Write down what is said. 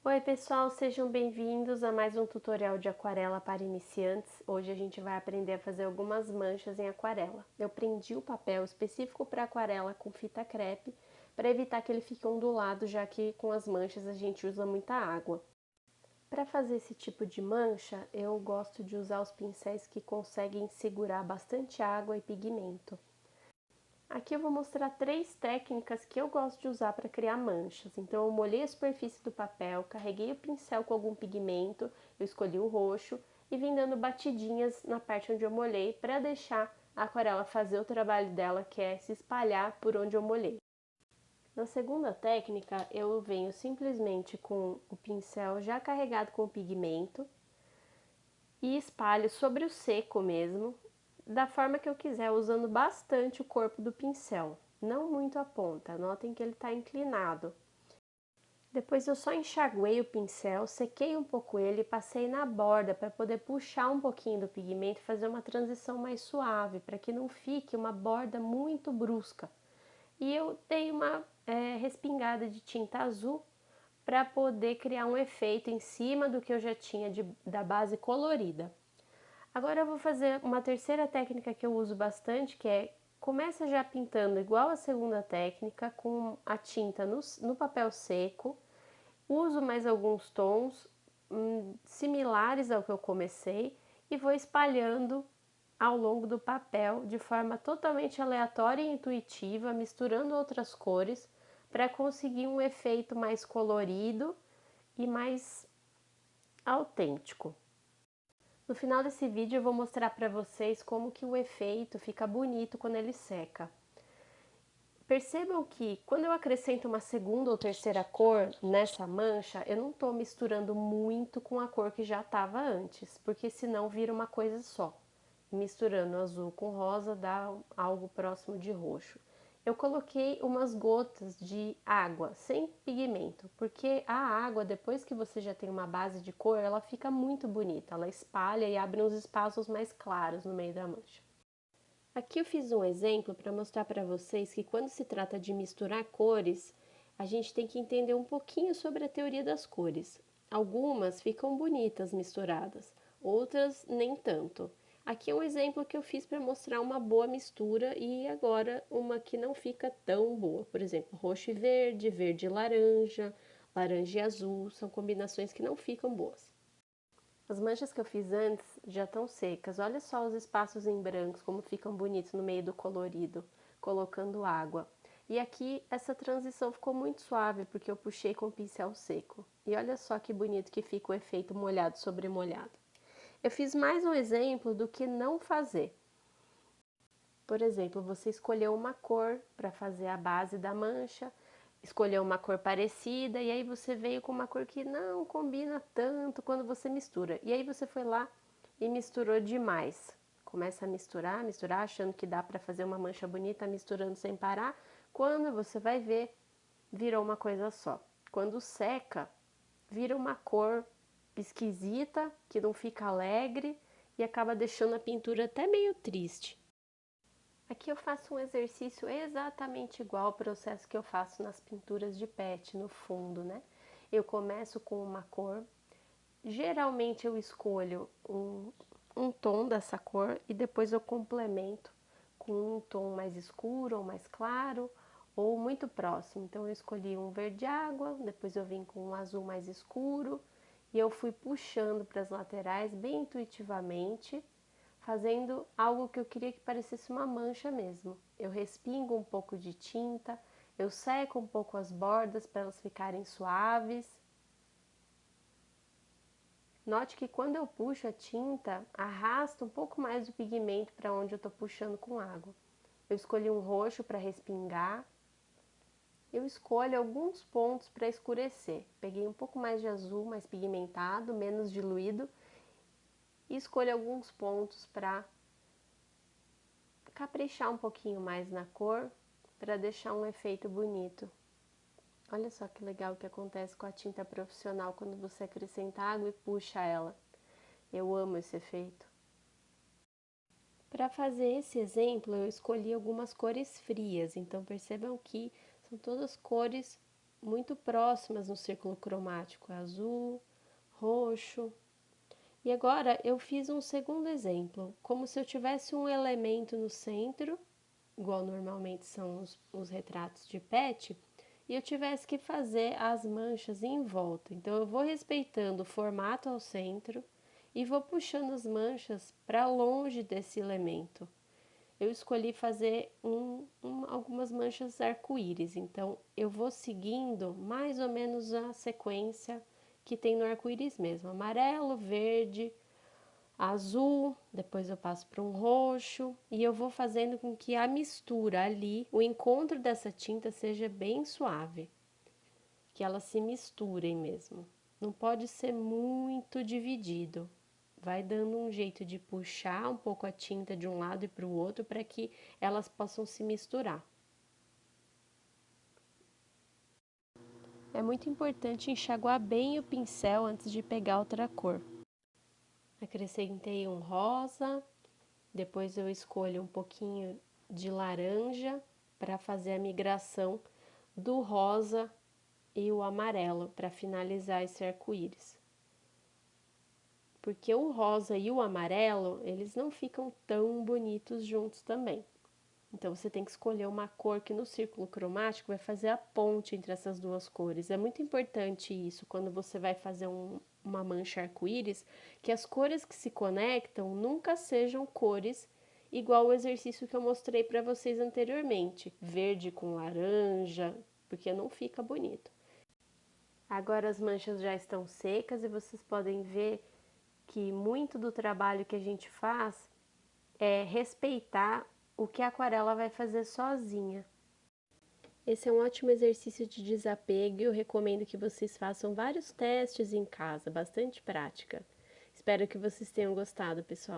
Oi pessoal, sejam bem-vindos a mais um tutorial de aquarela para iniciantes. Hoje a gente vai aprender a fazer algumas manchas em aquarela. Eu prendi o papel específico para aquarela com fita crepe para evitar que ele fique ondulado, já que com as manchas a gente usa muita água. Para fazer esse tipo de mancha, eu gosto de usar os pincéis que conseguem segurar bastante água e pigmento. Aqui eu vou mostrar 3 técnicas que eu gosto de usar para criar manchas. Então eu molhei a superfície do papel, carreguei o pincel com algum pigmento, eu escolhi o roxo e vim dando batidinhas na parte onde eu molhei para deixar a aquarela fazer o trabalho dela, que é se espalhar por onde eu molhei. Na segunda técnica, eu venho simplesmente com o pincel já carregado com o pigmento e espalho sobre o seco mesmo, da forma que eu quiser, usando bastante o corpo do pincel, não muito a ponta. Notem que ele está inclinado. Depois eu só enxaguei o pincel, sequei um pouco ele e passei na borda para poder puxar um pouquinho do pigmento e fazer uma transição mais suave, para que não fique uma borda muito brusca. E eu dei uma respingada de tinta azul para poder criar um efeito em cima do que eu já tinha da base colorida. Agora eu vou fazer uma terceira técnica que eu uso bastante, que é começa já pintando igual a segunda técnica, com a tinta no papel seco. Uso mais alguns tons similares ao que eu comecei e vou espalhando ao longo do papel de forma totalmente aleatória e intuitiva, misturando outras cores para conseguir um efeito mais colorido e mais autêntico. No final desse vídeo eu vou mostrar para vocês como que o efeito fica bonito quando ele seca. Percebam que quando eu acrescento uma segunda ou terceira cor nessa mancha, eu não estou misturando muito com a cor que já estava antes, porque senão vira uma coisa só. Misturando azul com rosa dá algo próximo de roxo. Eu coloquei umas gotas de água, sem pigmento, porque a água, depois que você já tem uma base de cor, ela fica muito bonita, ela espalha e abre uns espaços mais claros no meio da mancha. Aqui eu fiz um exemplo para mostrar para vocês que quando se trata de misturar cores, a gente tem que entender um pouquinho sobre a teoria das cores. Algumas ficam bonitas misturadas, outras nem tanto. Aqui é um exemplo que eu fiz para mostrar uma boa mistura e agora uma que não fica tão boa. Por exemplo, roxo e verde, verde e laranja, laranja e azul, são combinações que não ficam boas. As manchas que eu fiz antes já estão secas. Olha só os espaços em brancos, como ficam bonitos no meio do colorido, colocando água. E aqui essa transição ficou muito suave, porque eu puxei com o pincel seco. E olha só que bonito que fica o efeito molhado sobre molhado. Eu fiz mais um exemplo do que não fazer. Por exemplo, você escolheu uma cor para fazer a base da mancha, escolheu uma cor parecida e aí você veio com uma cor que não combina tanto quando você mistura. E aí você foi lá e misturou demais. Começa a misturar, misturar, achando que dá para fazer uma mancha bonita, misturando sem parar. Quando você vai ver, virou uma coisa só. Quando seca, vira uma cor esquisita, que não fica alegre e acaba deixando a pintura até meio triste. Aqui eu faço um exercício exatamente igual ao processo que eu faço nas pinturas de PET no fundo, né? Eu começo com uma cor, geralmente eu escolho um tom dessa cor e depois eu complemento com um tom mais escuro ou mais claro ou muito próximo. Então eu escolhi um verde água, depois eu vim com um azul mais escuro e eu fui puxando para as laterais bem intuitivamente, fazendo algo que eu queria que parecesse uma mancha mesmo. Eu respingo um pouco de tinta, eu seco um pouco as bordas para elas ficarem suaves. Note que quando eu puxo a tinta, arrasta um pouco mais do pigmento para onde eu estou puxando com água. Eu escolhi um roxo para respingar. Eu escolho alguns pontos para escurecer. Peguei um pouco mais de azul, mais pigmentado, menos diluído. E escolho alguns pontos para caprichar um pouquinho mais na cor, para deixar um efeito bonito. Olha só que legal que acontece com a tinta profissional quando você acrescenta água e puxa ela. Eu amo esse efeito. Para fazer esse exemplo, eu escolhi algumas cores frias, então percebam que são todas cores muito próximas no círculo cromático, azul, roxo. E agora eu fiz um segundo exemplo, como se eu tivesse um elemento no centro, igual normalmente são os retratos de pet, e eu tivesse que fazer as manchas em volta. Então eu vou respeitando o formato ao centro e vou puxando as manchas para longe desse elemento. Eu escolhi fazer algumas manchas arco-íris, então eu vou seguindo mais ou menos a sequência que tem no arco-íris mesmo: amarelo, verde, azul, depois eu passo para um roxo e eu vou fazendo com que a mistura ali, o encontro dessa tinta seja bem suave, que elas se misturem mesmo. Não pode ser muito dividido. Vai dando um jeito de puxar um pouco a tinta de um lado e para o outro para que elas possam se misturar. É muito importante enxaguar bem o pincel antes de pegar outra cor. Acrescentei um rosa, depois eu escolho um pouquinho de laranja para fazer a migração do rosa e o amarelo para finalizar esse arco-íris. Porque o rosa e o amarelo, eles não ficam tão bonitos juntos também. Então você tem que escolher uma cor que no círculo cromático vai fazer a ponte entre essas duas cores. É muito importante isso quando você vai fazer uma mancha arco-íris, que as cores que se conectam nunca sejam cores igual o exercício que eu mostrei para vocês anteriormente, verde com laranja, porque não fica bonito. Agora as manchas já estão secas e vocês podem ver que muito do trabalho que a gente faz é respeitar o que a aquarela vai fazer sozinha. Esse é um ótimo exercício de desapego e eu recomendo que vocês façam vários testes em casa, bastante prática. Espero que vocês tenham gostado, pessoal.